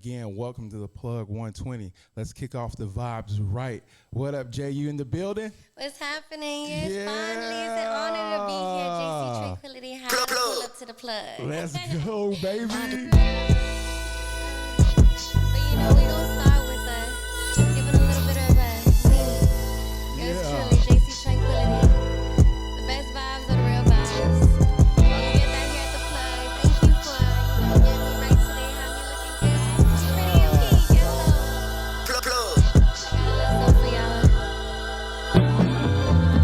Again, welcome to the Plug 120. Let's kick off the vibes right. What up, Jay? You in the building? What's happening? Yes, finally, it's an honor to be here. JC Tranquility, how to pull up to the plug. Let's go, baby. But you know, we gonna start with giving a little bit of me. Yours truly, JC Tranquility. The best vibes are the real vibes. You get that here at the plug. Thank you for getting me right today. Have me looking good. Pretty and pink, yellow. Plug. I got a little something for y'all.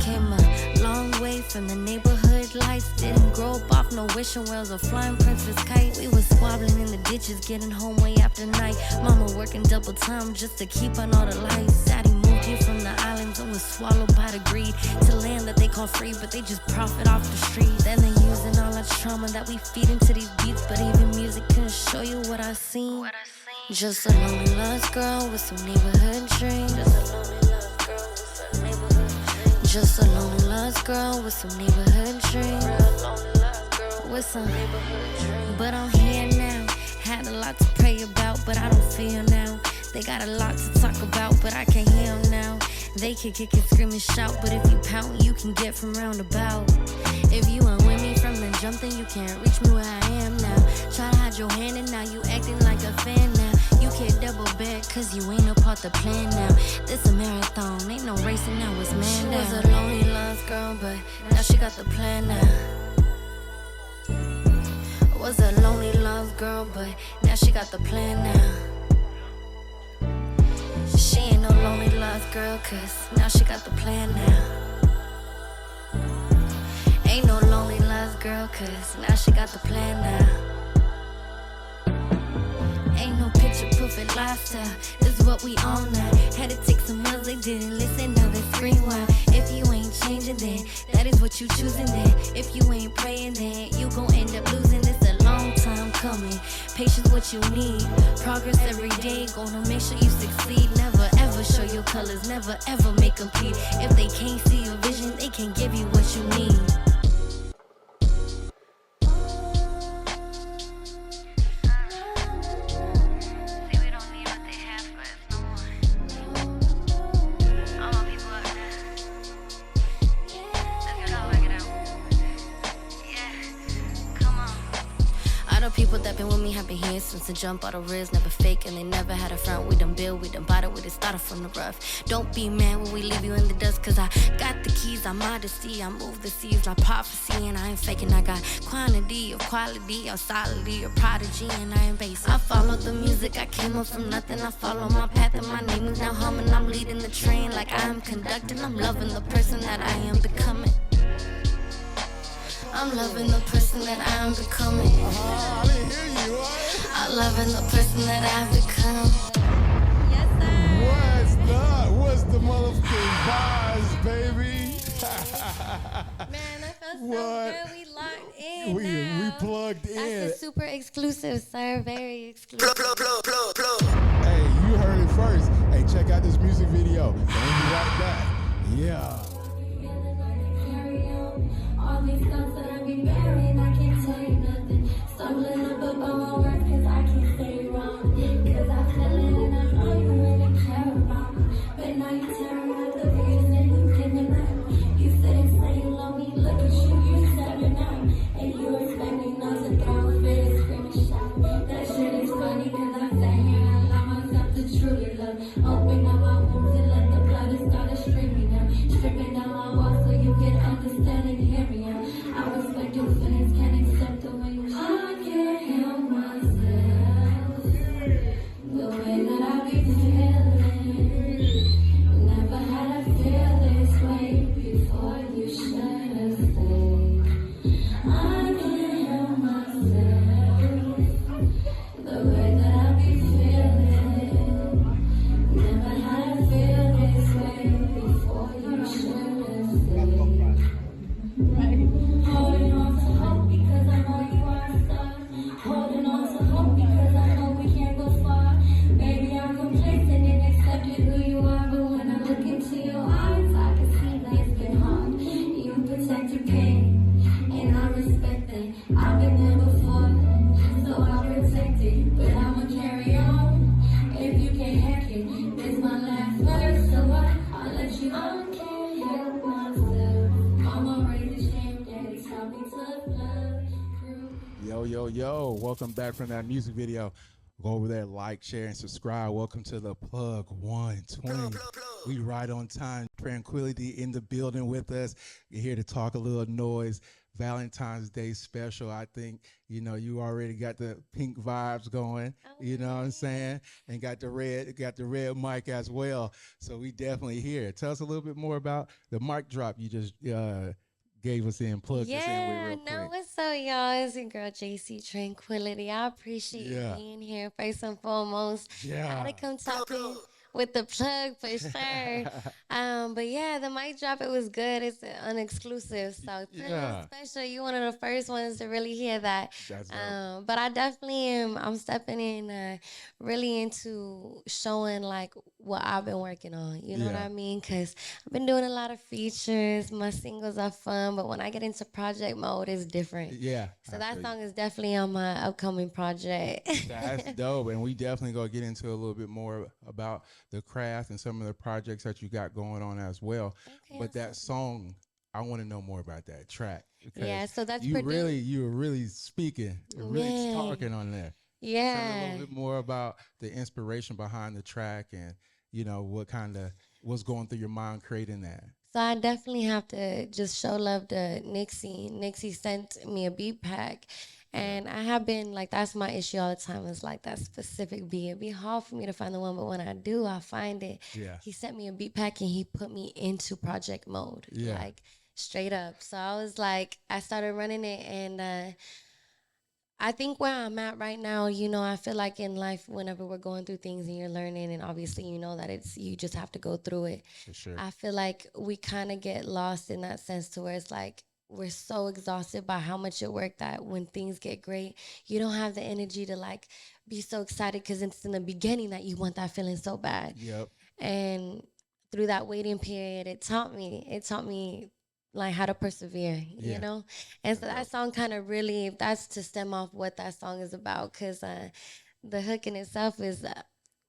Came a long way from the neighborhood lights. Didn't grow up off no wishing wells or flying princess kite. We was squabbling in the ditches, getting home way after night. Mama working double time just to keep on all the lights. Daddy moved here from the islands and was swallowed by the greed to land that they call free, but they just profit off the street. Then they using all that trauma that we feed into these beats, but even music couldn't show you what I seen. Just a lonely lost girl with some neighborhood dreams. Just a lonely lost girl with some neighborhood dreams. With some neighborhood dreams. But I'm here now. Had a lot to pray about, but I don't feel now. They got a lot to talk about, but I can't hear them now. They can kick and scream and shout, but if you pout, you can get from roundabout. If you ain't with me from the jump, then you can't reach me where I am now. Try to hide your hand and now you acting like a fan now. You can't double back cause you ain't a part the plan now. This a marathon, ain't no racing, now it's man down. She was a lonely lost girl, but now she got the plan now. Was a lonely lost girl, but now she got the plan now. She ain't no lonely lost girl, cause now she got the plan now. Ain't no lonely lost girl, cause now she got the plan now. Ain't no picture perfect lifestyle, this is what we own now. Had to take some meals, they didn't listen, now they scream wild. If you ain't changing, then that is what you choosing then. If you ain't praying, then you gon' end up losing. It's a long time coming, patience what you need. Progress every day, gonna make sure you succeed. Never ever show your colors, never ever make them plead. If they can't see your vision, they can't give you what you need. People that been with me have been here since the jump. All the riz never fake and they never had a front. We done build, we done bought it, we done started from the rough. Don't be mad when we leave you in the dust, cause I got the keys, I'm modesty. I move the seas like prophecy, and I ain't faking. I got quantity of quality, or solidity, or prodigy, and I ain't basic. I follow the music, I came up from nothing. I follow my path and my name is now humming. I'm leading the train like I am conducting. I'm loving the person that I am becoming. I'm loving the person that I'm becoming. I didn't hear you. I'm loving the person that I've become. Yes, sir. What's the motherfucking vibes, baby? Man, that felt so good. We locked in. We plugged in. That's a super exclusive, sir. Very exclusive. Plug. Hey, you heard it first. Hey, check out this music video. Don't be right back. Yeah. All these thoughts that I be bearing, I can't tell you nothing. Stumbling up about my words, cause I can't stay wrong. Cause I feel it and I know you really care about me. But now you tearing up the reason you giving up. You said and say you love me, look at you 7 out. And you expecting us to throw a fit, scream and shout. That shit is funny cause I sat here and allow myself to truly love. Open up my wounds and let the blood start streaming out. Stripping down my walls so you can understand and hear me out. I respect your feelings. Yo, welcome back from that music video. Go over there, like, share, and subscribe. Welcome to the Plug 120. We right on time. Tranquility in the building with us. You're here to talk a little noise. Valentine's Day special. I think, you already got the pink vibes going, you know what I'm saying? And got the red mic as well. So we definitely here. Tell us a little bit more about the mic drop you just gave us in, plugged us in with real quick. What's up, y'all? It's your girl JC Tranquility. I appreciate you being here first and foremost. I had to come talk with the plug for sure. But yeah, the mic drop, it was good. It's an exclusive, so it's a little special. You one of the first ones to really hear that. That's dope. But I definitely am. I'm stepping in, really into showing like what I've been working on. You know what I mean? Because I've been doing a lot of features. My singles are fun, but when I get into project mode, it's different. Yeah. So that song is definitely on my upcoming project. That's dope. And we definitely go get into a little bit more about the craft and some of the projects that you got going on as well. Okay, but that song, I want to know more about that track. Yeah, so that's you were really speaking, really talking on there. Yeah. Tell me a little bit more about the inspiration behind the track and, what's going through your mind creating that. So I definitely have to just show love to Nixie. Nixie sent me a beat pack. And I have been, like, that's my issue all the time is, like, that specific beat. It'd be hard for me to find the one, but when I do, I find it. Yeah. He sent me a beat pack, and he put me into project mode, like, straight up. So I was, like, I started running it, and I think where I'm at right now, I feel like in life, whenever we're going through things and you're learning, and obviously you know that you just have to go through it. For sure. I feel like we kind of get lost in that sense to where it's like, we're so exhausted by how much it worked that when things get great, you don't have the energy to like be so excited because it's in the beginning that you want that feeling so bad. Yep. And through that waiting period, it taught me like how to persevere, you know? And so that song kind of really, that's to stem off what that song is about because the hook in itself is,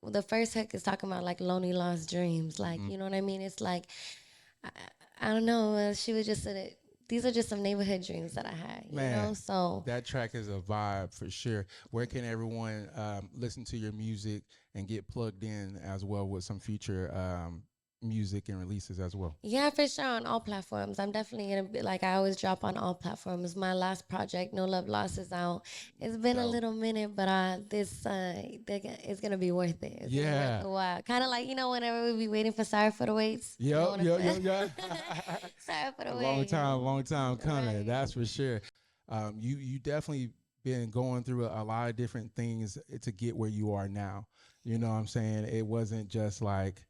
the first hook is talking about like lonely lost dreams. Like, you know what I mean? It's like, I don't know, she was just these are just some neighborhood dreams that I had, you know? So that track is a vibe for sure. Where can everyone listen to your music and get plugged in as well with some future music and releases as well? Yeah, for sure, on all platforms. I'm definitely gonna be like, I always drop on all platforms. My last project, No Love Lost, is out. It's been a little minute, but this it's gonna be worth it. It's gonna be worth a while. Kind of like, whenever we be waiting for Sorry for the Waits. Yep. Sorry for the Waits. Long time coming. Right. That's for sure. You definitely been going through a lot of different things to get where you are now. You know what I'm saying? It wasn't just like,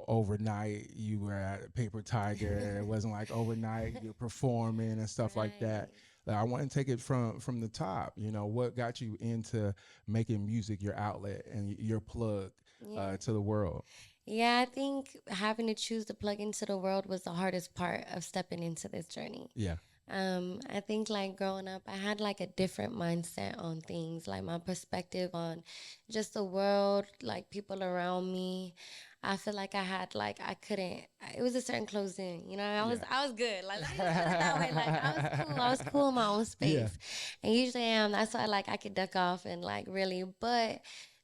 overnight you were at Paper Tiger. It wasn't like overnight you're performing and stuff like that. Like, I want to take it from the top. What got you into making music your outlet and your plug to the world? Yeah, I think having to choose to plug into the world was the hardest part of stepping into this journey. Yeah. I think like growing up, I had like a different mindset on things, like my perspective on just the world, like people around me. I feel like I had like it was a certain closed in, I was good. Like let's put it that way. Like I was cool in my own space. Yeah. And usually that's why like I could duck off and like really, but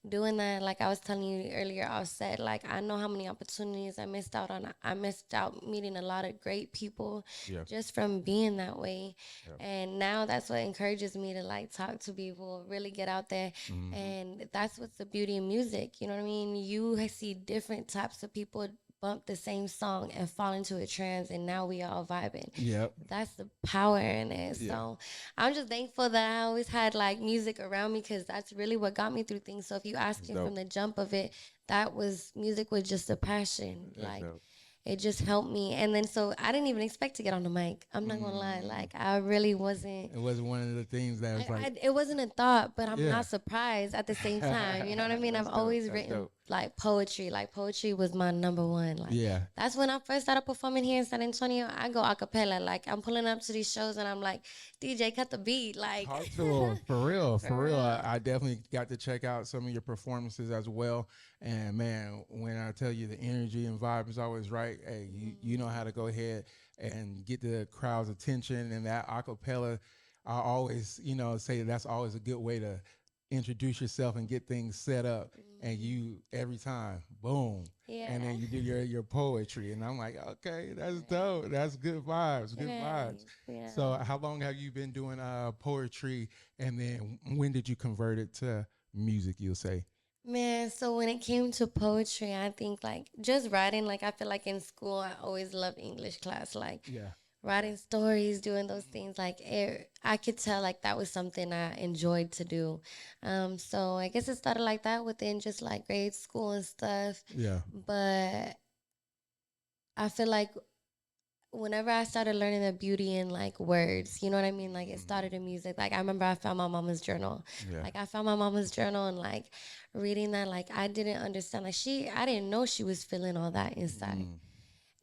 doing that, like I was telling you earlier, I said, like, I know how many opportunities I missed out on. I missed out meeting a lot of great people just from being that way. And now that's what encourages me to, like, talk to people, really get out there. And that's what's the beauty of music. You know what I mean? You see different types of people bump the same song and fall into a trance, and now we all vibing. Yep. That's the power in it. So I'm just thankful that I always had like music around me because that's really what got me through things. So if you ask me from the jump of it, music was just a passion. Like it just helped me. And then so I didn't even expect to get on the mic. I'm not gonna lie. Like I really wasn't. It wasn't one of the things that was like. It wasn't a thought, but I'm not surprised at the same time. You know what I mean? I've always written like poetry. Like poetry was my number one. Like that's when I first started performing here in San Antonio. I go a cappella. Like I'm pulling up to these shows and I'm like, DJ, cut the beat. Like talk to him. For real. I definitely got to check out some of your performances as well. And man, when I tell you the energy and vibe is always right, hey, you know how to go ahead and get the crowd's attention, and that acapella I always, say that's always a good way to introduce yourself and get things set up. And you every time, boom, Yeah. and then you do your poetry, and I'm like, okay, that's dope. That's good vibes, good Right. vibes. Yeah. So, how long have you been doing poetry, and then when did you convert it to music? You'll say, Man, so when it came to poetry, I think like just writing, like I feel like in school, I always loved English class, like yeah, writing stories, doing those things. Like I could tell like that was something I enjoyed to do. So I guess it started like that within just like grade school and stuff. yeah, But I feel like whenever I started learning the beauty in like words, you know what I mean? Like it started in music. Like I remember I found my mama's journal. yeah, Like I found my mama's journal and like reading that, like I didn't understand. Like I didn't know she was feeling all that inside. Mm.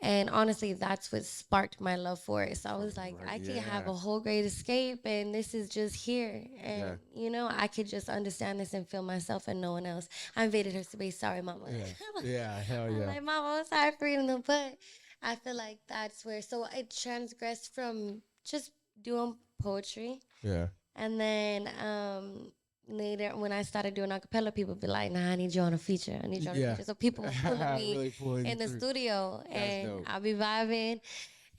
And honestly, that's what sparked my love for it. So I was like, Right, I can have yeah, a whole great escape, and this is just here. yeah, And, I could just understand this and feel myself and no one else. I invaded her space. Sorry, mama. yeah, yeah. Hell I'm yeah, like, mama, I'm sorry for reading them. But I feel like that's where, so it transgressed from just doing poetry. yeah. And then later, when I started doing acapella, people be like, "Nah, I need you on a feature. I need you on a Yeah. feature." So people were pulling me Really pulling you in the through. studio, That's and dope. I'll be vibing,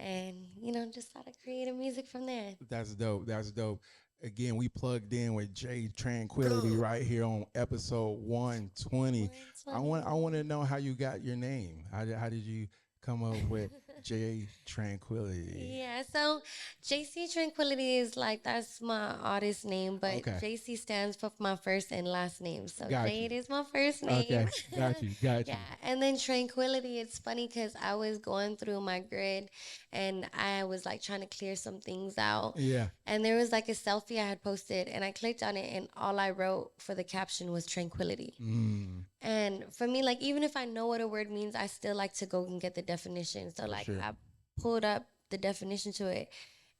and just started creating music from there. That's dope. That's dope. Again, we plugged in with J Tranquility right here on episode 120. I want to know how you got your name. How did you come up with J Tranquility? Yeah, so JC Tranquility is like that's my artist name, but Okay. JC stands for my first and last name. So Got you. Jade is my first name. Okay. Got you. Got Yeah, you. and then Tranquility, it's funny because I was going through my grid and I was like trying to clear some things out. Yeah. And there was like a selfie I had posted, and I clicked on it, and all I wrote for the caption was Tranquility. Mm, And for me, like, even if I know what a word means, I still like to go and get the definition. So, for like, sure. I pulled up the definition to it,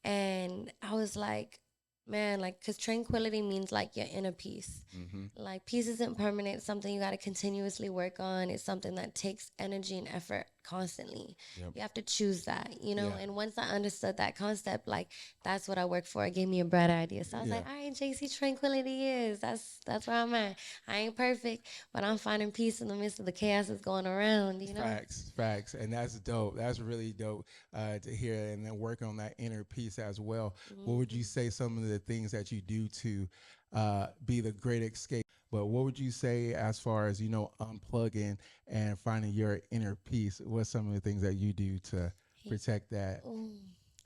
and I was like, man, like, because tranquility means like your inner peace. Mm-hmm. Like, peace isn't permanent, it's something you got to continuously work on. It's something that takes energy and effort constantly. Yep. You have to choose that, Yeah. And once I understood that concept, like, that's what I work for. It gave me a bright idea. So I was Yeah. like, all right, JC Tranquility is. That's where I'm at. I ain't perfect, but I'm finding peace in the midst of the chaos that's going around. Facts, facts, and that's dope. That's really dope to hear, and then work on that inner peace as well. What would you say some of the things that you do to be the great escape? But what would you say as far as unplugging and finding your inner peace? What's some of the things that you do to protect that?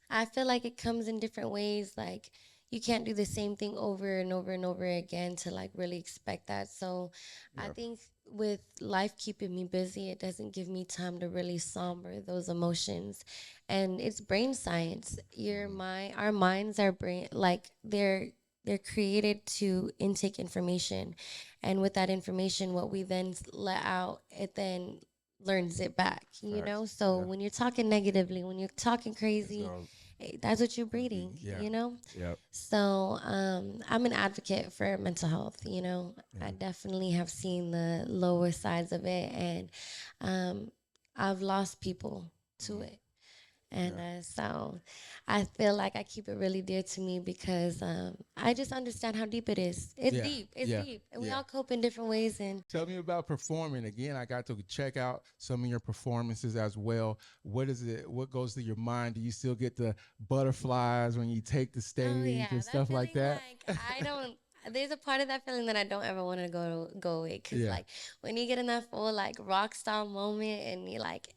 I feel like it comes in different ways. Like you can't do the same thing over and over and over again to like really expect that. So I Yep. think with life keeping me busy, it doesn't give me time to really somber those emotions. And it's brain science. Our minds are brain like they're created to intake information. And with that information, what we then let out, it then learns it back, Facts. So Yeah. when you're talking negatively, when you're talking crazy, So, that's what you're breeding, yeah. Yep. So I'm an advocate for mental health, Yeah. I definitely have seen the lower sides of it, and I've lost people to it. And so I feel like I keep it really dear to me because I just understand how deep it is. It's Yeah. deep. It's Yeah. deep. And we Yeah. all cope in different ways. And Tell me about performing. Again, I got to check out some of your performances as well. What is it? What goes through your mind? Do you still get the butterflies when you take the stage oh yeah, and that stuff feeling like that? I don't. There's a part of that feeling that I don't ever want to go away. Cause Yeah. like when you get in that full like rock star moment and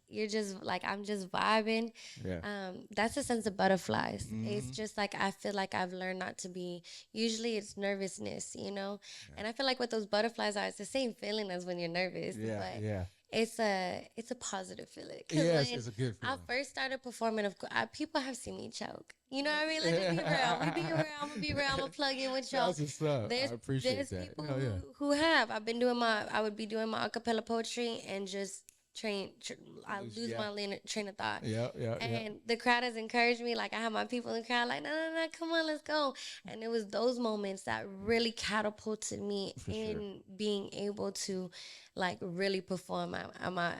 you're just like I'm just vibing. Yeah. That's a sense of butterflies. It's Mhm. just like I feel like I've learned not to be. Usually it's nervousness, And I feel like what those butterflies are, it's the same feeling as when you're nervous, Yeah. but Yeah. it's a positive feeling. 'Cause Yes, when it's a good I feeling. first started performing, of course, people have seen me choke. You know what I mean? Let's just be real. We be real. I'm gonna be real. I'm gonna plug in with y'all. That's what's up. There's I appreciate there's that. people Hell yeah. who have. I would be doing my acapella poetry and just I lose Yeah. my train of thought. Yeah. Yeah. Yeah. And the crowd has encouraged me. Like I have my people in the crowd, like, no, no, no, come on, let's go. And it was those moments that really catapulted me For sure. in being able to, like, really perform at my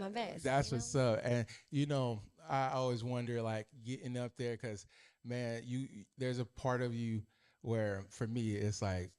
best. That's what's up. And I always wonder, like, getting up there, because man, there's a part of you where for me it's like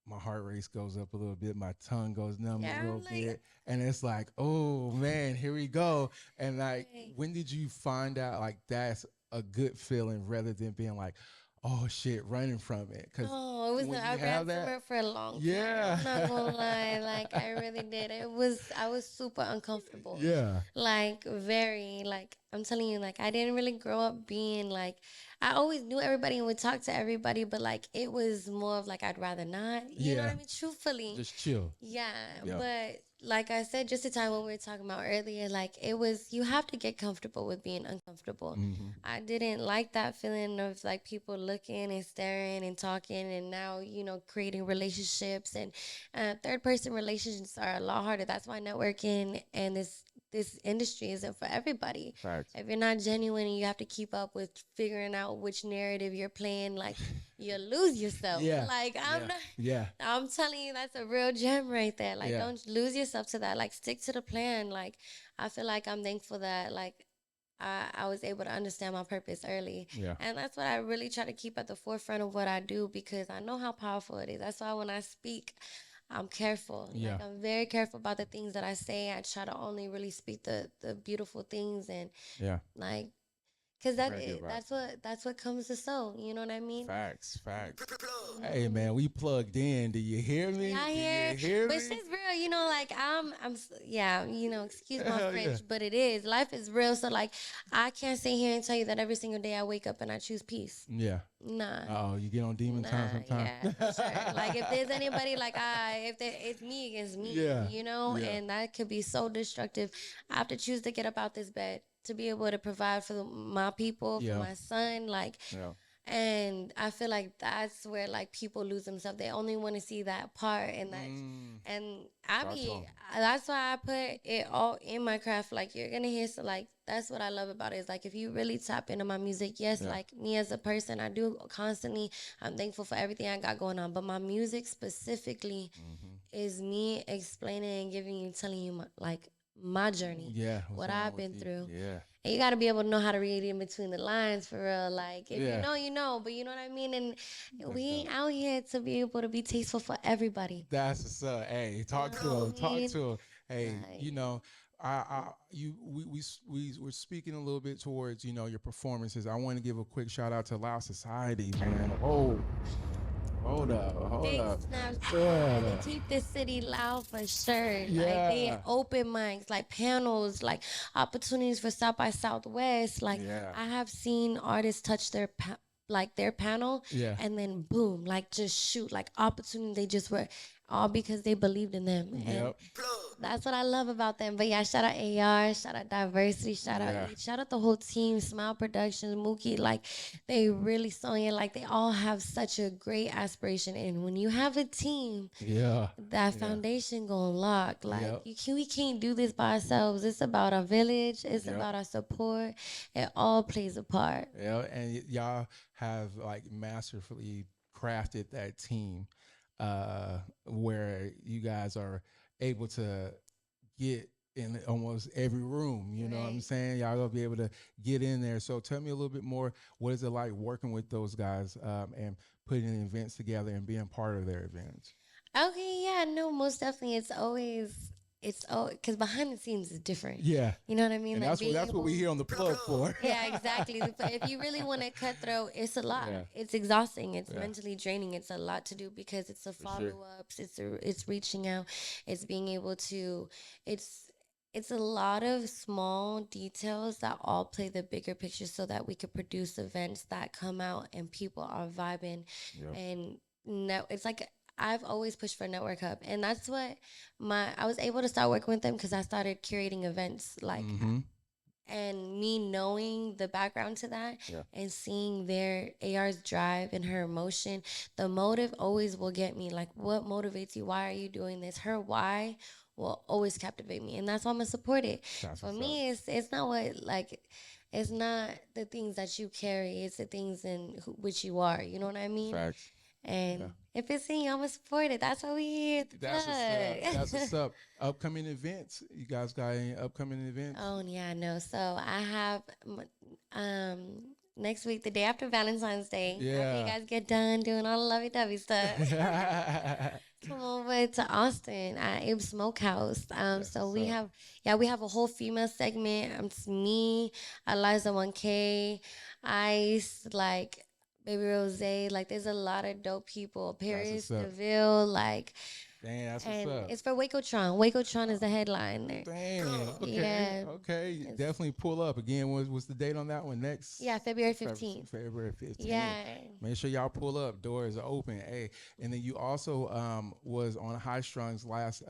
my heart rate goes up a little bit, my tongue goes numb Yeah, a I'm little like, bit, and it's like, oh man, here we go. And like, right. when did you find out like that's a good feeling rather than being like, oh shit, running from it? Because No, it was. when I you ran have from that, it for a long time. yeah, I'm not gonna lie. Like I really did. It was. I was super uncomfortable. yeah, Like very. Like I'm telling you. Like I didn't really grow up being like. I always knew everybody and would talk to everybody, but like it was more of like I'd rather not. You know what yeah, I mean? Truthfully. just chill. Yeah, Yeah. but like I said, just the time what we were talking about earlier, like it was, you have to get comfortable with being uncomfortable. Mm-hmm. I didn't like that feeling of like people looking and staring and talking, and now, creating relationships and third person relationships are a lot harder. That's why networking and this industry isn't for everybody. Facts. If you're not genuine and you have to keep up with figuring out which narrative you're playing, like you lose yourself. Yeah. Like Yeah. Yeah. I'm telling you, that's a real gem right there. Like, Yeah. don't lose yourself to that. Like, stick to the plan. Like, I feel like I'm thankful that, like, I was able to understand my purpose early. Yeah. And that's what I really try to keep at the forefront of what I do, because I know how powerful it is. That's why when I speak, I'm careful. Yeah. Like, I'm very careful about the things that I say. I try to only really speak the beautiful things, and, Yeah. like, because Very good that's what comes to soul. You know what I mean? Facts. Facts. Hey man, we plugged in. Do you hear me? Yeah, I Do hear, you hear but me? shit's real, like yeah, excuse my Hell French, yeah. but it is. Life is real, so like, I can't sit here and tell you that every single day I wake up and I choose peace. Yeah. Nah. Oh, you get on demon time sometimes. Yeah, for sure. Like if there's anybody like it's me against me, Yeah. Yeah. and that could be so destructive. I have to choose to get up out this bed to be able to provide for my people, for Yeah. my son, like. Yeah. And I feel like that's where like people lose themselves. They only want to see that part, and and Talk to 'em. that's why I put it all in my craft. Like you're gonna hear, so like that's what I love about it, is like if you really tap into my music, yes, Yeah. like me as a person, I do constantly. I'm thankful for everything I got going on, but my music specifically is me explaining and telling you my journey, Yeah. what wrong I've with been you? through. Yeah. And you got to be able to know how to read in between the lines, for real. Like, if Yeah. you know, but you know what I mean? And we dope. ain't out here to be able to be tasteful for everybody. That's what's up. Hey, talk to know him. what I Talk mean? to him. Hey, Like- we were speaking a little bit towards your performances. I want to give a quick shout out to Loud Society, man. Oh, hold up, Big hold up. snaps. Yeah. They keep this city loud for sure. Like, Yeah. they open mics, like panels, like opportunities for South by Southwest. Like, Yeah. I have seen artists touch their their panel, Yeah. and then boom, like just shoot, like opportunity. They just were all because they believed in them. And Yep. that's what I love about them. But yeah, shout out AR, shout out Diversity, shout Yeah. out shout out the whole team, Smile Productions, Mookie. Like, they really Sonya, like they all have such a great aspiration. And when you have a team, Yeah. that foundation gonna lock. Like, Yep. we can't do this by ourselves. It's about our village. It's Yep. about our support. It all plays a part. Yeah, and y'all have like masterfully crafted that team, where you guys are able to get in almost every room. You know what I'm Right. saying? Y'all gonna be able to get in there. So tell me a little bit more. What is it like working with those guys, and putting events together and being part of their events? Okay, yeah, no, most definitely. Because behind the scenes is different. Yeah, You know what I mean? and Like, that's being what we able- here on the plug for. Yeah, exactly. But if you really want to cut through, it's a lot. Yeah. It's exhausting. It's Yeah. mentally draining. It's a lot to do, because it's the sure. follow-ups. It's reaching out. It's being able to. It's a lot of small details that all play the bigger picture, so that we could produce events that come out and people are vibing. Yep. And no, it's like I've always pushed for Network Hub, and that's what I was able to start working with them because I started curating events, like, Mm-hmm. and me knowing the background to that, Yeah. and seeing their AR's drive and her emotion. The motive always will get me. Like, what motivates you? Why are you doing this? Her why will always captivate me, and that's why I'm gonna support it. That's For what's me, it's not what, like, it's not the things that you carry. It's the things in which you are. You know what I mean? Facts. And Yeah. if it's in you, I'm gonna support it. That's why we here. At the That's what's up. plug. That's what's up. Upcoming events. You guys got any upcoming events? Oh yeah, no. So I have next week, the day after Valentine's Day. After Yeah. you guys get done doing all the lovey-dovey stuff. Come over to Austin at Abe's Smokehouse. That's So what's up. we have a whole female segment. It's me, Eliza 1K, Ice, like Baby Rose. Like there's a lot of dope people. Paris, what's up. Deville, like, Dang, that's what's and up. it's for Wacotron. Wacotron is the headliner. Dang. Okay. Yeah. Okay. Definitely pull up. Again, what's the date on that one? Next Yeah, February 15th. February 15th. Yeah. Make sure y'all pull up. Doors are open. Hey. And then you also was on High Strung's last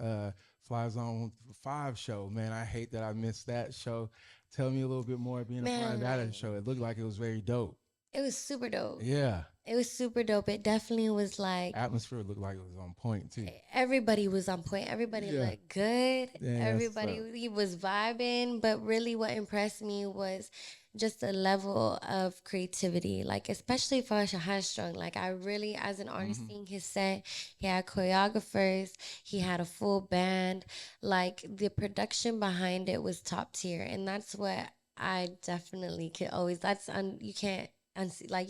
Fly Zone 5 show. Man, I hate that I missed that show. Tell me a little bit more being a part of that show. It looked like it was very dope. It was super dope. Yeah. It was super dope. It definitely was like Atmosphere looked like it was on point too. everybody was on point. Everybody looked good. Yeah, Everybody was vibing. But really what impressed me was just the level of creativity. Like especially for High Strung. Like I really, as an artist, seeing his set, he had choreographers, he had a full band. Like the production behind it was top tier. And that's what I definitely could always you can't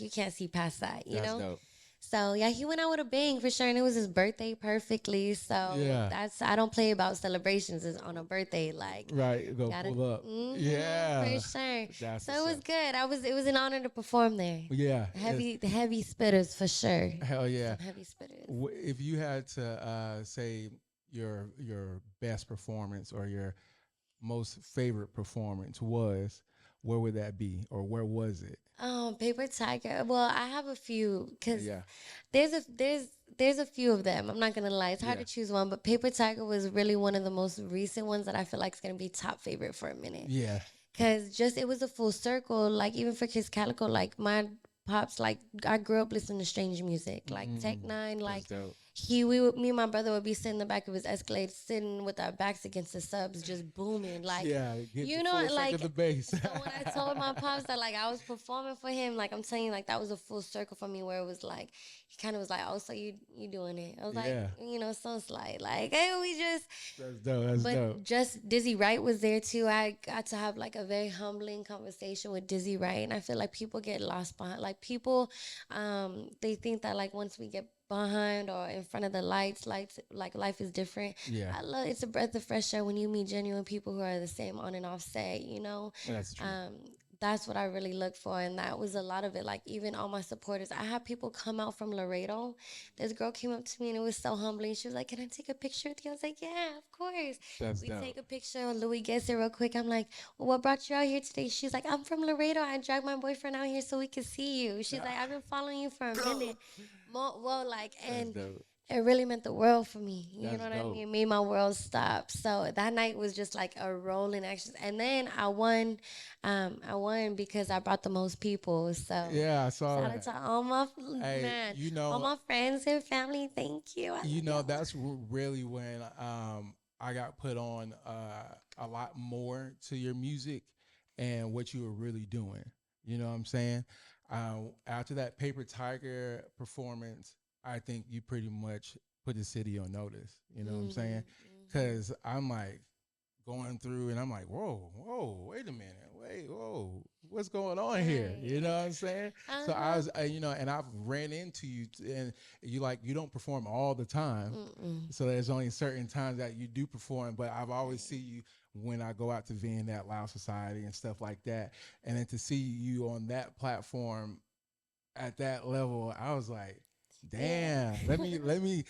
you can't see past that, you know? Dope. So yeah, he went out with a bang for sure, and it was his birthday perfectly. So I don't play about celebrations. It's on a birthday, like right, pull up. Yeah, for sure. That's so it was good. It was an honor to perform there. Yeah, the heavy spitters for sure. Hell yeah, some heavy spitters. If you had to say your best performance or your most favorite performance was, where would that be, or where was it? Paper Tiger. Well, I have a few because there's a few of them. I'm not gonna lie, it's hard to choose one, but Paper Tiger was really one of the most recent ones that I feel like is gonna be top favorite for a minute. Yeah, because it was a full circle. Like even for Kiss Calico, like my pops, like I grew up listening to strange music, like Tech Nine, like. Me and my brother would be sitting in the back of his Escalade, sitting with our backs against the subs, just booming, like you know, like the bass. So when I told my pops that like I was performing for him, like I'm telling you, like that was a full circle for me, where it was like he kind of was like, oh, so you doing it? I was like, you know, so slight, like hey, we just. That's dope. That's dope. Just Dizzy Wright was there too. I got to have like a very humbling conversation with Dizzy Wright, and I feel like people get lost behind, like people, they think that like once we get behind or in front of the lights like life is different. It's a breath of fresh air when you meet genuine people who are the same on and off set, you know. That's true. That's what I really look for, and that was a lot of it. Like even all my supporters, I had people come out from Laredo. This girl came up to me and it was so humbling. She was like, "Can I take a picture with you?" I was like, "Yeah, of course." We take a picture. Louis gets it real quick. I'm like, "Well, what brought you out here today?" She's like, "I'm from Laredo. I dragged my boyfriend out here so we could see you." She's like, "I've been following you for a minute." It really meant the world for me. You know what I mean? It made my world stop. So that night was just like a rolling action. And then I won. I won because I brought the most people. So yeah, I saw shout out to all my all my friends and family. Thank you. That's really when I got put on a lot more to your music and what you were really doing. You know what I'm saying? After that Paper Tiger performance, I think you pretty much put the city on notice. You know what I'm saying? Because I'm like going through and I'm like, whoa, wait a minute. Whoa, what's going on here? You know what I'm saying? So I was, and I've ran into you and you don't perform all the time. So there's only certain times that you do perform, but I've always see you when I go out to VN at Loud Society and stuff like that. And then to see you on that platform at that level, I was like, damn, let me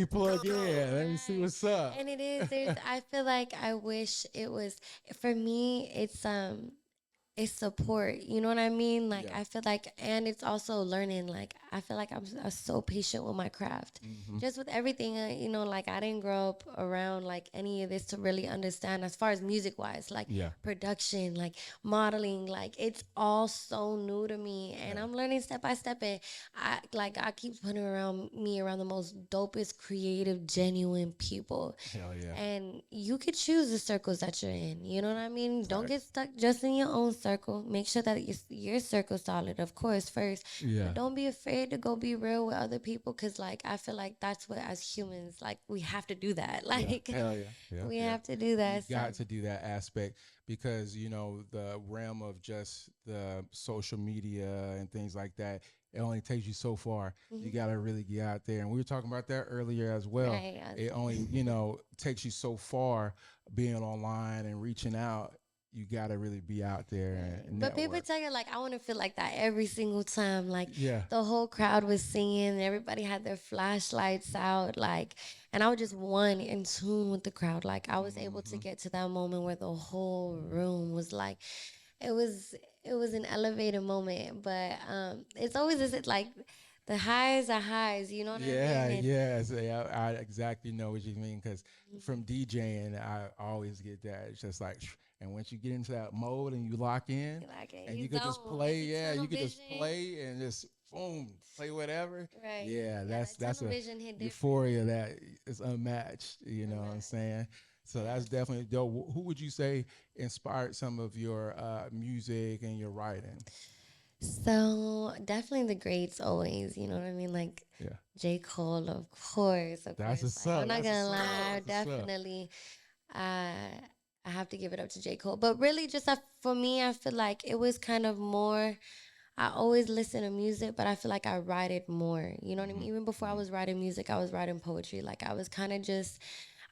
plug in. Let me see what's up. And it is, I feel like I wish it was, for me, it's support, you know what I mean? Like I feel like, and it's also learning. Like I feel like I'm so patient with my craft, just with everything. Like I didn't grow up around like any of this to really understand as far as music wise, like production, like modeling, like it's all so new to me, and I'm learning step by step. And I keep putting around the most dopest, creative, genuine people. Hell yeah! And you could choose the circles that you're in. You know what I mean? Don't get stuck just in your own circle. circle. Make sure that your circle's solid, of course, first. Yeah. But don't be afraid to go be real with other people, because, like, I feel like that's what, as humans, like, we have to do that. Yeah. Like, Hell yeah. Yeah. we Yeah. have to do You that. got So, to do that aspect because the realm of just the social media and things like that, it only takes you so far. You got to really get out there, and we were talking about that earlier as well. right. It only takes you so far being online and reaching out. You got to really be out there and But people network. tell you, like, I want to feel like that every single time. Like, Yeah. the whole crowd was singing, and everybody had their flashlights out, like, and I was just one in tune with the crowd. Like, I was able to get to that moment where the whole room was like, it was it was an elevated moment. But it's always this, like, the highs are highs. You know what I Yeah, mean? And yeah. So I exactly know what you mean because from DJing, I always get that. It's just like, and once you get into that mode and you lock in, like, and you you could just zone. play, It's a yeah, tunnel you could just vision. play and just boom, play whatever. Right. Yeah, that's that tunnel a vision hit different. euphoria that is unmatched. You know what I'm saying? So that's definitely dope. Who would you say inspired some of your music and your writing? So definitely the greats always, you know what I mean? Like Yeah, J. Cole, of course, of that's course. what's Like, up. I'm not That's gonna what's up. lie, That's what's up. definitely I have to give it up to J. Cole. But really just for me, I feel like it was kind of more, I always listen to music, but I feel like I write it more. You know what I mean? Even before I was writing music, I was writing poetry. Like, I was kind of just,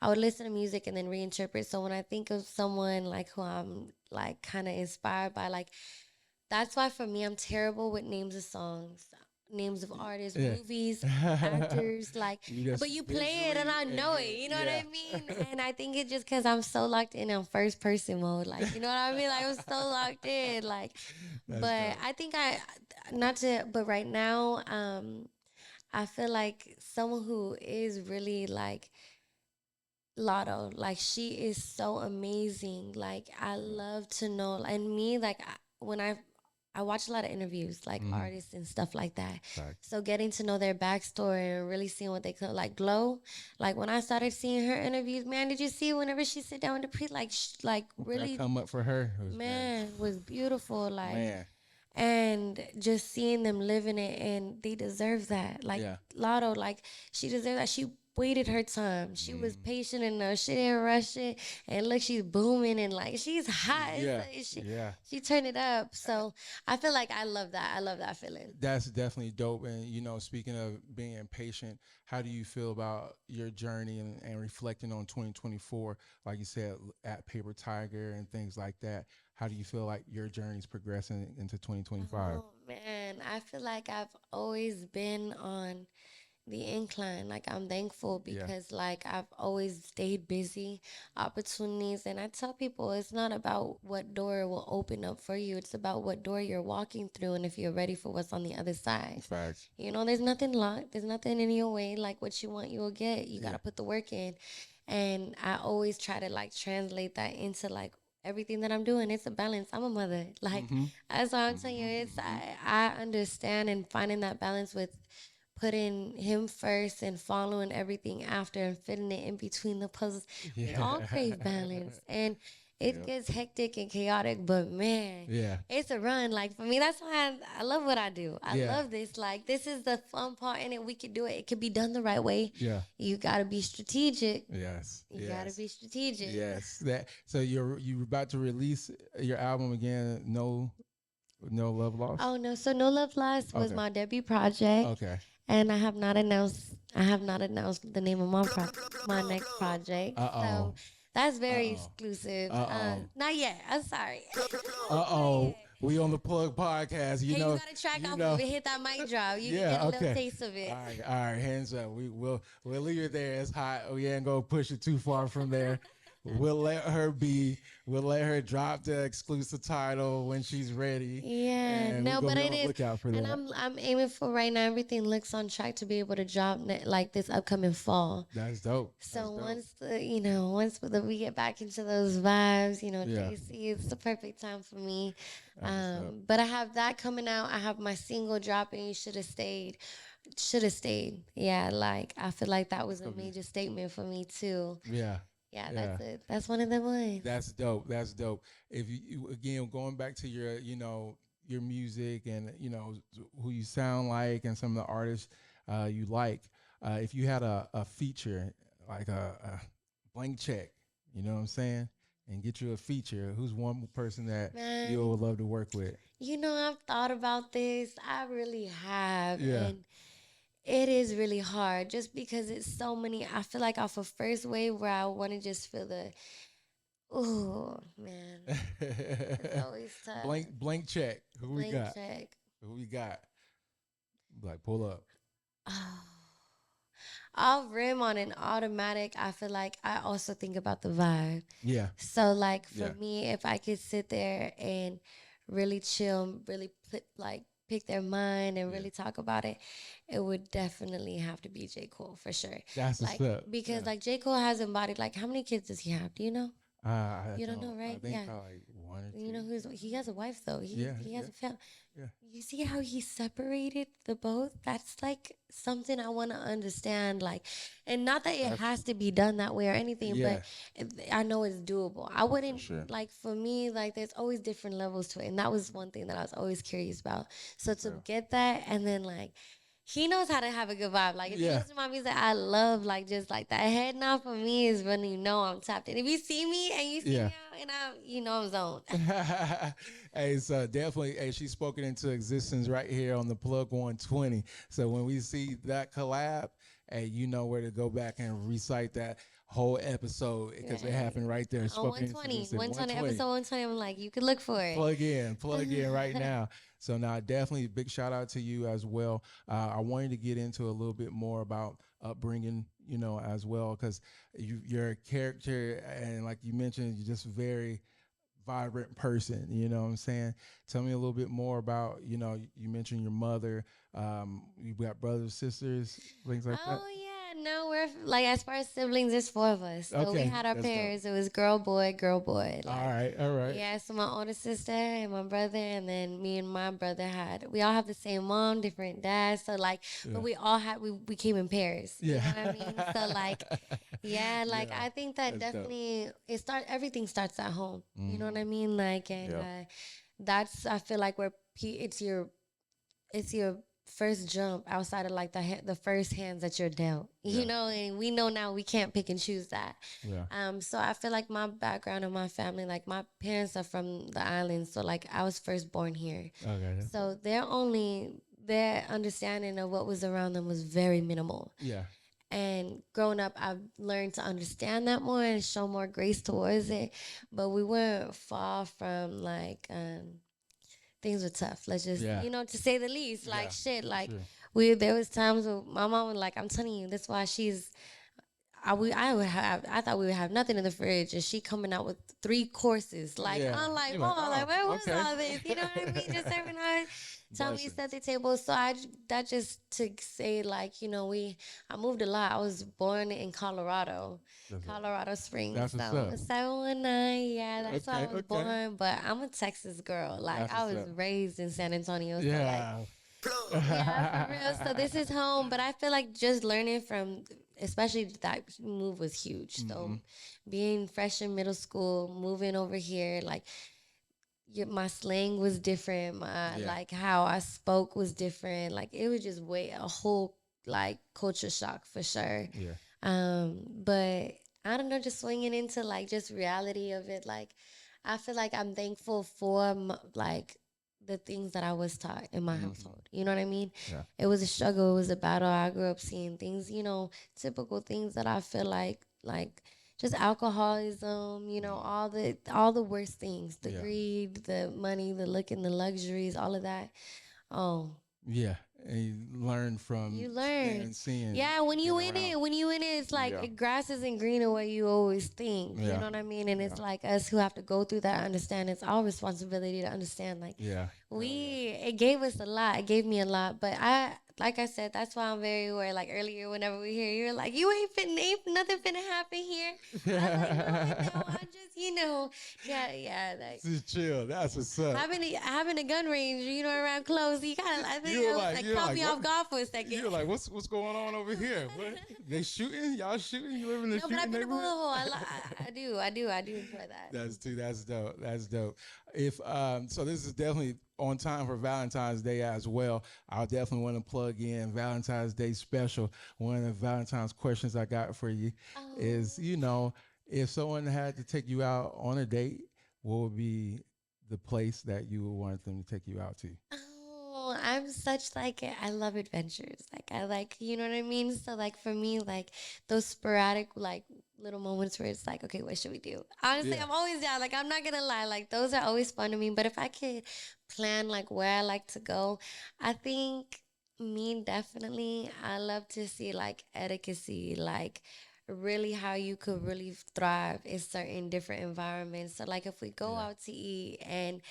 I would listen to music and then reinterpret. So when I think of someone like who I'm like kind of inspired by, like, that's why for me, I'm terrible with names of songs, names of artists, Yeah. movies, actors. Like, You but just you play it and I visually know it. You know what yeah. I mean? And I think it's just because I'm so locked in on first person mode. Like, you know what I mean? Like, I'm so locked in. Like, That's but dope. I think not to, but right now, I feel like someone who is really like Lotto, like, she is so amazing. Like, I love to know, and me, like, when I watch a lot of interviews, like artists and stuff like that. Facts. So getting to know their backstory and really seeing what they could, like, Glow. Like, when I started seeing her interviews, man, did you see whenever she sit down with the pre, like, like That really, come up for her was man, was beautiful. Like, man. and just seeing them living it, and they deserve that. Like, Yeah. Lotto, like, she deserved that. She waited her time. She was patient enough. She didn't rush it. And look, she's booming, and like, she's hot. Yeah. She, Yeah. she turned it up. So I feel like I love that. I love that feeling. That's definitely dope. And speaking of being impatient, how do you feel about your journey and reflecting on 2024? Like you said, at Paper Tiger and things like that. How do you feel like your journey is progressing into 2025? Oh man, I feel like I've always been on the incline. Like, I'm thankful Yeah. because like I've always stayed busy, opportunities, and I tell people it's not about what door will open up for you. It's about what door you're walking through and if you're ready for what's on the other side. Facts. You know, there's nothing locked. There's nothing in your way. Like, what you want, you will get. You Yeah. gotta put the work in. And I always try to like translate that into like everything that I'm doing. It's a balance. I'm a mother. Like, that's why I'm telling you, it's I understand, and finding that balance with putting him first and following everything after and fitting it in between the puzzles. We all crave balance. And it gets hectic and chaotic, but man, Yeah. it's a run. Like, for me, that's why I love what I do. I Yeah. love this. Like, this is the fun part in it. We can do it. It can be done the right way. Yeah. You got to be strategic. Yes. You got to be strategic. Yes. That. So you're about to release your album again? No Love Lost. Oh, no. So No Love Lost was Okay. my debut project. Okay. And I have not announced the name of my next project. Uh-oh. So that's very exclusive. Uh-oh. Not yet. I'm sorry. We on the Plug podcast. Hey, you gotta track off of it. Hit that mic drop. You Yeah, can get a little okay. taste of it. All right, hands up. We'll leave it there. It's hot. We ain't gonna push it too far from there. We'll let her be. We'll let her drop the exclusive title when she's ready. Yeah, and no, we're but gonna it be on the is, lookout for and that. I'm aiming for right now. Everything looks on track to be able to drop like this upcoming fall. That's dope. So once we get back into those vibes, Yeah. JC, it's the perfect time for me. That's dope. But I have that coming out. I have my single dropping. You should have stayed. Should have stayed. Yeah, like I feel like that was a major statement for me too. Yeah. Yeah, that's it. That's one of the ones. That's dope. That's dope. If you again going back to your, you know, your music and you know who you sound like and some of the artists you like. If you had a feature like a blank check, you know what I'm saying, and get you a feature, who's one person that you Man, would love to work with? you know, I've thought about this. I really have. Yeah. And it is really hard just because it's so many. I feel like off of first wave where I want to just feel the, oh, man. It's always tough. Blank check. Who we Blank got? check. Who we got? Like pull up. Oh. Off rim on an automatic, I feel like I also think about the vibe. Yeah. So like for Yeah. me, if I could sit there and really chill, really pick their mind and really talk about it, it would definitely have to be J. Cole for sure. That's Like what's up. because Yeah. like J. Cole has embodied, like, how many kids does he have? Do you know? You don't know, right? I think Yeah. probably one or two. You know he has a wife though. He has a family. Yeah. You see how he separated the both? That's like something I want to understand. Like, and not that it has to be done that way or anything, Yeah. but I know it's doable. I wouldn't sure. like for me, like there's always different levels to it, and that was one thing that I was always curious about. So to get that, and then like. He knows how to have a good vibe. Like, if you listen to my music, I love, like, just, like, that head nod for me is when you know I'm tapped in. If you see me and you see me out and you know I'm zoned. Hey, so definitely, hey, she's spoken into existence right here on the Plug 120. So when we see that collab, hey, you know where to go back and recite that whole episode because it happened right there. On Spoken 120. into 120, episode 120, I'm like, you could look for it. Plug in right now. So now definitely big shout out to you as well. I wanted to get into a little bit more about upbringing, you know, as well, because you're a character and like you mentioned, you're just very vibrant person, you know what I'm saying? Tell me a little bit more about, you know, you mentioned your mother, you've got brothers, sisters, things like that. Oh, yeah. No, we're like, as far as siblings, there's 4 of us. So we had our pairs. It was girl, boy, girl, boy. Like, all right. Yeah, so my older sister and my brother, and then me and my brother we all have the same mom, different dads. So like, but we all we came in pairs. You know what I mean? So like, I think that definitely everything starts at home. You know what I mean? Like, and that's, I feel like where it's your first jump outside of like the first hands that you're dealt, you know, and we know now we can't pick and choose that. So I feel like my background and my family, like my parents are from the islands, so like I was first born here. So their understanding of what was around them was very minimal. And growing up, I've learned to understand that more and show more grace towards it. But we weren't far from like things were tough. Let's just, you know, to say the least. Like shit. Like there was times where my mom was like, I'm telling you, that's why I thought we would have nothing in the fridge, and she coming out with 3 courses. Like I'm like, Mom, like where was all this? You know what I mean? Just serving us. Tell me set the table. So that just to say, like, you know, I moved a lot. I was born in Colorado Springs. That's what's so up. 719, that's where I was born. But I'm a Texas girl. Like I was raised in San Antonio. So for real. So this is home. But I feel like just learning from, especially that move was huge. So being fresh in middle school, moving over here, like, my slang was different. Like how I spoke was different. Like it was just a whole like culture shock for sure. But I don't know, just swinging into like just reality of it. Like I feel like I'm thankful for like the things that I was taught in my household. You know what I mean? It was a struggle. It was a battle. I grew up seeing things, you know, typical things that I feel like just alcoholism, you know, all the worst things, the greed, the money, the looking, the luxuries, all of that. Oh. Yeah. And you learn from and seeing. Yeah, when you in it, it's like grass isn't greener where you always think. You know what I mean? And it's like us who have to go through that, understand it's our responsibility to understand. Like it gave us a lot. It gave me a lot. But like I said, that's why I'm very aware. Like earlier, whenever we hear, you're like, you ain't nothing finna happen here. I was like, no, I just, know, yeah, like Just chill. That's what's up. having a gun range, around close. You gotta, I think You were it was like- like you were caught like, me what? off guard for a second. You're like, what's going on over here? What? They shooting? Y'all shooting? You live in the No, but I've shooting been to neighborhood? Louisville. I do enjoy that. That's dope. That's dope. If so, this is definitely on time for Valentine's Day as well. I'll definitely want to plug in Valentine's Day special. One of the Valentine's questions I got for you is, if someone had to take you out on a date, what would be the place that you would want them to take you out to? Oh, I'm such like I love adventures. Like I like, you know what I mean? So like for me, like those sporadic like little moments where it's like, okay, what should we do? Honestly, Yeah. I'm always down. Like I'm not gonna lie, like those are always fun to me. But if I could plan like where I like to go, I think me definitely I love to see like etiquette, like really how you could really thrive in certain different environments. So like if we go out to eat and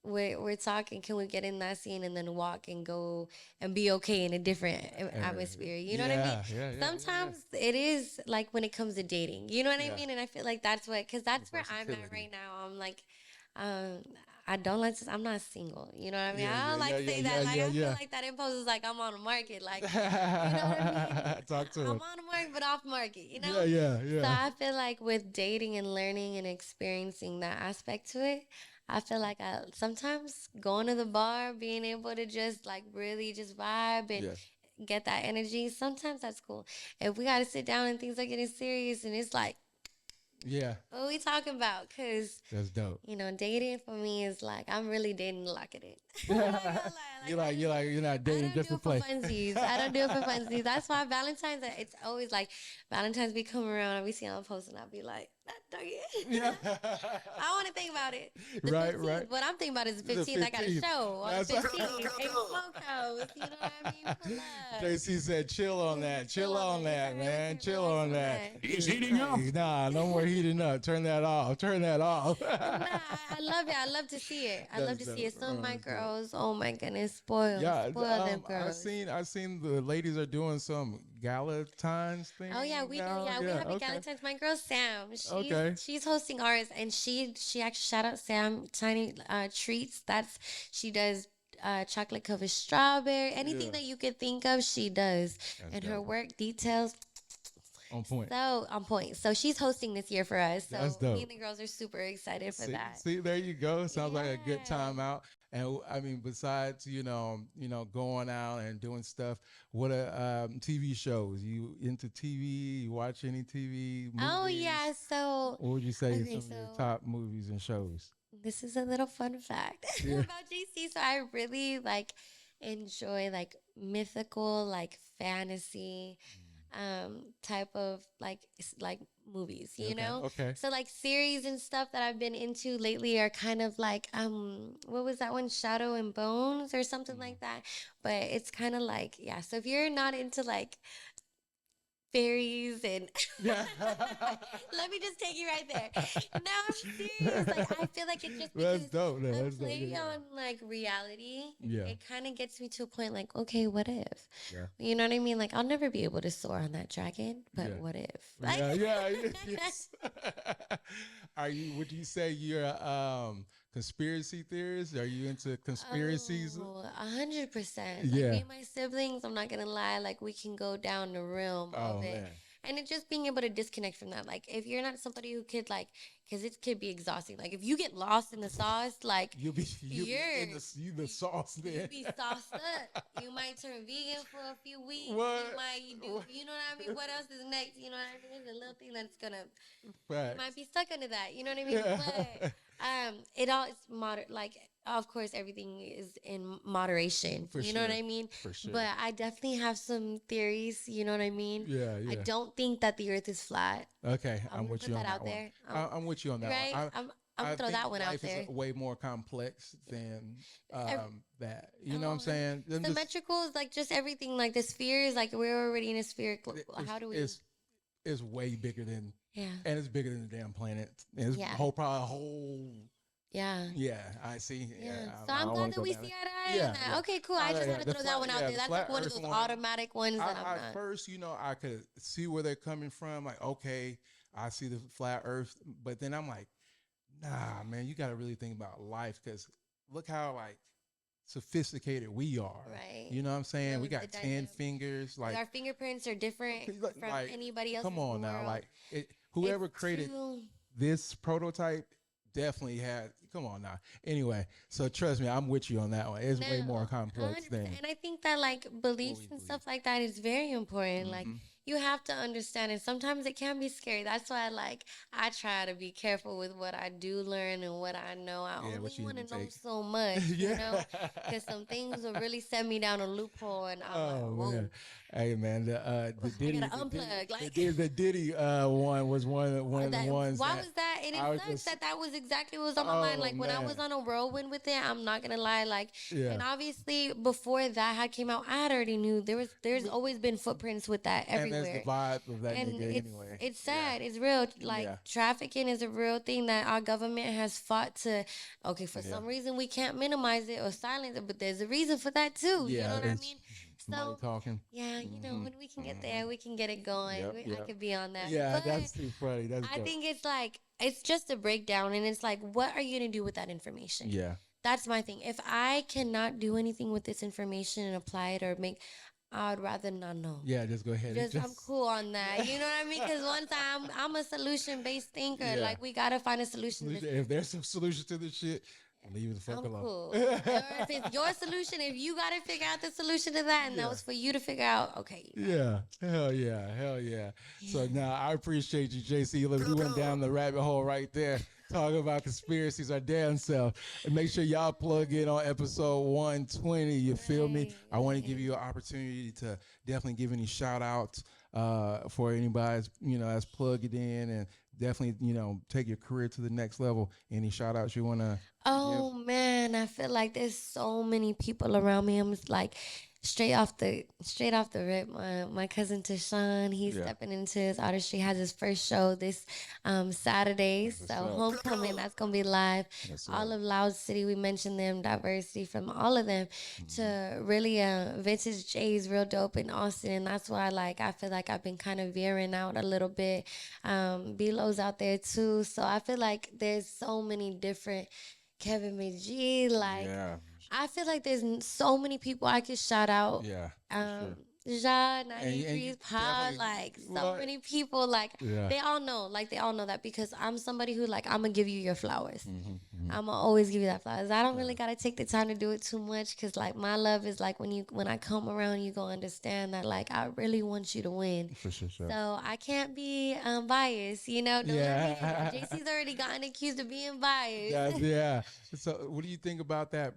we're talking, can we get in that scene and then walk and go and be okay in a different atmosphere? You know what I mean? Sometimes it is like when it comes to dating, you know what I mean? And I feel like that's because that's where I'm at right now. I'm like, um, I don't like to, I'm not single, you know what I mean? I don't like to say that. Like, I feel like that imposes like I'm on the market. Like, you know what I mean? Talk to I'm him. on the market, but off market, you know? Yeah. So I feel like with dating and learning and experiencing that aspect to it, I feel like I sometimes going to the bar, being able to just like really just vibe and get that energy, sometimes that's cool. If we got to sit down and things are getting serious and it's like, what we talking about? Because, that's dope. dating for me is like, I'm really dating to lock it in. You're not dating just to play. I don't do it for funsies. That's why Valentine's, it's always like, Valentine's be coming around and we see on post and I'll be like, dang it. I want to think about it. The Right, 15th, right. What I'm thinking about is the The 15th. I got a 15th. show on the That's right. 15th. In Smokehouse. You know what I mean? Pull up. JC said, chill on that. Chill on that, man. Chill on that. He's heating up. Nah, no more heating up. Turn that off. Turn that off. Nah, I love it. I love to see it. I love to That's see it. dope. Some of my That's dope. girls, oh my goodness, spoil them I've girls. seen the ladies are doing some Galentine's thing. Oh yeah, we do. now. Yeah, we have a okay. Galentine's. My girl Sam, Okay. she's hosting ours, and she actually shout out Sam Tiny Treats. She does chocolate covered strawberry, anything that you could think of, she does, and her dope. work details. On point. So on point. So she's hosting this year for us. So That's dope. me and the girls are super excited for that. See, there you go. Sounds like a good Yeah. time out. And I mean, besides going out and doing stuff, what are TV shows? You into TV? You watch any TV? Movies? Oh yeah. So What would you say Okay, are some of your so- top movies and shows? this is a little fun fact about JC. So I really like enjoy like mythical, like fantasy type of like movies, you know? Okay. So like series and stuff that I've been into lately are kind of like what was that one? Shadow and Bones or something like that. But it's kind of like, yeah. So if you're not into like fairies and Yeah. let me just take you right there. No, I'm serious. Like I feel like it just That's because dope. No, I that's dope. play Yeah. on like reality. Yeah. It kind of gets me to a point like, okay, what if? Yeah. You know what I mean? Like I'll never be able to soar on that dragon, but Yeah. what if? Like, Yeah. Yes. Would you say you're a conspiracy theorist? Are you into conspiracies? 100%. Yeah. Like me and my siblings, I'm not gonna lie, like we can go down the realm of it. Man. And it's just being able to disconnect from that. Like if you're not somebody who could like, because it could be exhausting. Like if you get lost in the sauce, like You be You're- in the sauce you then. be sauced up. You might turn vegan for a few weeks. What? You might do, you know what I mean? What else is next? You know what I mean? There's a little thing that's gonna Facts. you might be stuck under that. You know what I mean? Yeah. But it all is like of course everything is in moderation. For you know what sure. I mean? For sure. But I definitely have some theories. You know what I mean? Yeah. I don't think that the Earth is flat. Okay, I'm gonna with put you on that that out one. there. I'm with you on that Right? one. I'm I gonna throw think that one out life there. is way more complex than that. You know what Oh, I'm saying? Them just- Symmetrical is like just everything. Like the sphere is like we're already in a spherical. How do we? It's way bigger than, Yeah. and it's bigger than the damn planet. And it's Yeah. probably a whole Yeah. Yeah, I see. Yeah. Yeah, So I I'm don't glad want to that go we down see there. eye to eye on Yeah, that. yeah. Okay, cool. I just had to The throw that one out yeah, there. the That's like flat one of Earth those one. automatic ones that I'm I not. first, I could see where they're coming from. Like, okay, I see the flat Earth, but then I'm like, nah, man, you got to really think about life because look how like sophisticated we are. Right. You know what I'm saying? No, We the got 10 fingers. like Like, our fingerprints are different from like, anybody else's come in the on now. world. Like, It's whoever created too. this prototype definitely had. Come on now. Anyway, so trust me, I'm with you on that one. It's No, way more complex 100%. thing. And I think that like What beliefs we and believe. stuff like that is very important. Like Hmm. you have to understand it. Sometimes it can be scary. That's why like I try to be careful with what I do learn and what I know. I Yeah, only what you want to even know take. so much, Yeah. because some things will really set me down a loophole, and I'm like, Oh whoa, man, hey man, the I Diddy, gotta unplug. Like the Diddy one was one of the that. ones Why that was that? And it I was sucks just, that that was exactly what was on my mind. oh Like when I man, was on a whirlwind with it, I'm not gonna lie. Like, yeah, and obviously before that had came out, I had already knew there's always been footprints with that and that's the everywhere. vibe of that And nigga anyway. it's Yeah, sad. It's real. Like yeah, trafficking is a real thing that our government has fought to. Okay, for yeah, some reason we can't minimize it or silence it, but there's a reason for that too. You know yeah. what I It's mean? money So talking. yeah, Hmm. when we can get Hmm. there, we can get it going. Yep, I yep. could be on that, Yeah, but that's too funny. That's I dope. think it's like it's just a breakdown, and it's like, what are you gonna do with that information? Yeah, That's my thing. If I cannot do anything with this information and apply it or make, I'd rather not know. yeah. Just go ahead and Just I'm just cool on that. You know what I mean? Because once I'm a solution based thinker. yeah. Like we gotta find a solution. If there's a solution to this shit, leave it the fuck I'm alone. cool. Or if it's your solution, if you gotta figure out the solution to that, and that Yeah. was for you to figure out, okay. Yeah, hell yeah, hell yeah. So Yeah. now I appreciate you, JC. Look, we went down the rabbit hole right there, talking about conspiracies, our damn self. And make sure y'all plug in on episode 120. You feel me? I want to give you an opportunity to definitely give any shout outs for anybody that's, that's plugged in and definitely, take your career to the next level. Any shout outs you want to? Oh man, I feel like there's so many people around me. I'm just like straight off the rip. My cousin Tashawn, he's Yeah. stepping into his artistry. Has his first show this Saturday. That's So what's up. homecoming, that's gonna be live. That's All up. of Loud City, we mentioned them, diversity from all of them to really vintage J's real dope in Austin. And that's why I feel like I've been kind of veering out a little bit. B-Lo's out there too. So I feel like there's so many different Kevin McGee, Yeah, I feel like there's so many people I could shout out. yeah, for sure. Ja, And 90 you Degrees, Pa, definitely- so what? many people, Yeah. they all know that because I'm somebody who, I'm gonna give you your flowers. Mm-hmm. I'm gonna always give you that flowers. I don't really gotta take the time to do it too much because, my love is when I come around, you gonna understand that, I really want you to win. For sure. So I can't be biased, Don't Yeah. JC's already gotten accused of being biased. Yeah. So, what do you think about that?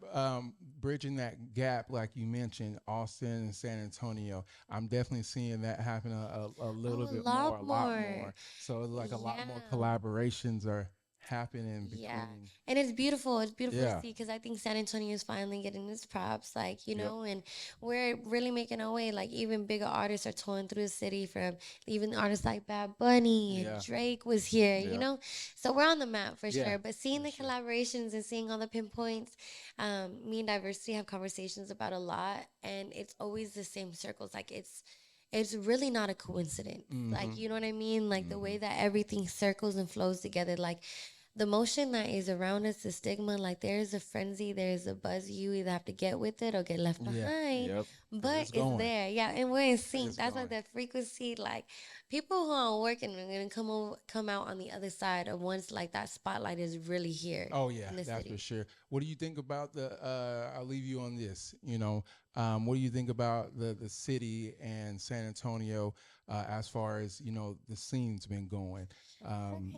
Bridging that gap, like you mentioned, Austin and San Antonio. I'm definitely seeing that happen a little bit more, a lot more. So, it's like a lot more Yeah. collaborations are happening between. Yeah, and it's beautiful. It's beautiful Yeah. to see because I think San Antonio is finally getting its props, Yep. and we're really making our way. Like even bigger artists are touring through the city. From even artists like Bad Bunny and Yeah. Drake was here. Yeah. So we're on the map for Yeah, sure. But seeing for the sure. collaborations and seeing all the pinpoints, me and Diversity have conversations about a lot, and it's always the same circles. It's really not a coincidence. Mhm. You know what I mean? The way that everything circles and flows together. The motion that is around us, the stigma, there's a frenzy, there's a buzz. You either have to get with it or get left Yeah. behind. Yep. But It's it's going. there. Yeah, and we're in sync. It's That's going. that frequency. People who are working are gonna come out on the other side of once that spotlight is really here. Oh yeah, in the that's city. for sure. What do you think about the? I'll leave you on this. What do you think about the city and San Antonio as far as the scene's been going?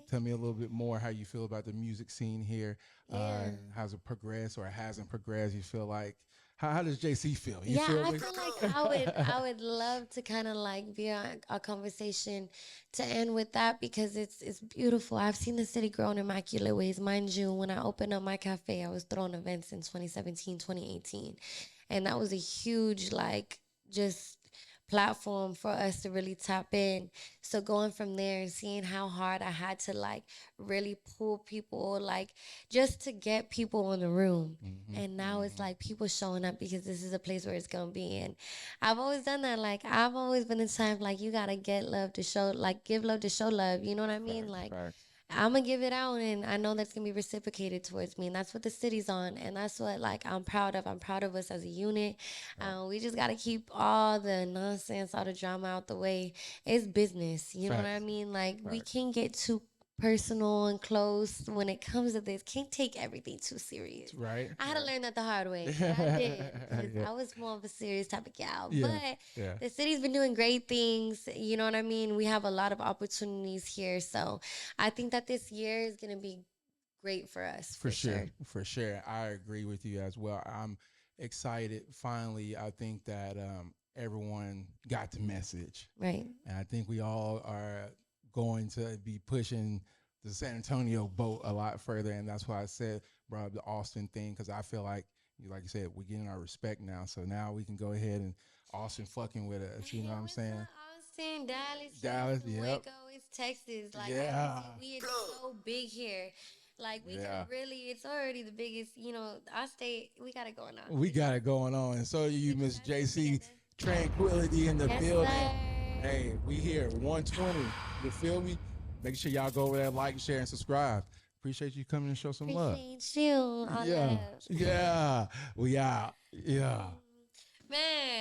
Tell me a little bit more how you feel about the music scene here. Yeah. Has it progressed or hasn't progressed? You feel like how does JC feel? You Yeah, feel I me? feel like I would love to kind of be a conversation to end with that because it's beautiful. I've seen the city grow in immaculate ways. Mind you, when I opened up my cafe, I was throwing events in 2017, 2018. And that was a huge just platform for us to really tap in. So going from there and seeing how hard I had to like really pull people, like just to get people in the room. And now it's like people showing up because this is a place where it's gonna be. And I've always done that. Like I've always been the type like you gotta get love to show, like give love to show love. You know what I mean? Like I'm gonna give it out, and I know that's gonna be reciprocated towards me, and that's what the city's on, and that's what like I'm proud of. I'm proud of us as a unit. We just gotta keep all the nonsense, all the drama out the way. It's business, you know what I mean? Like we can't get too personal and close when it comes to this. Can't take everything too serious. Right. I had to learn that the hard way. I did. 'Cause I was more of a serious type of gal. But the city's been doing great things. You know what I mean? We have a lot of opportunities here. So I think that this year is going to be great for us. For sure. For sure. I agree with you as well. I'm excited. Finally, I think that everyone got the message. Right. And I think we all are going to be pushing the San Antonio boat a lot further. And that's why I said, bro, the Austin thing, because I feel like you said, we're getting our respect now. So now we can go ahead and Austin fucking with us. You know what I'm saying? Austin, Dallas, Waco, it's Texas. Like, we is so big here. Like, we can really, it's already the biggest, you know, our state, we got it going on. We got it going on. And so you, Miss JC Tranquility in the building. Sir. Hey, we here, 120. You feel me? Make sure y'all go over there, like, share, and subscribe. Appreciate you coming and show some love. Appreciate you. Yeah. We out. Yeah. Man.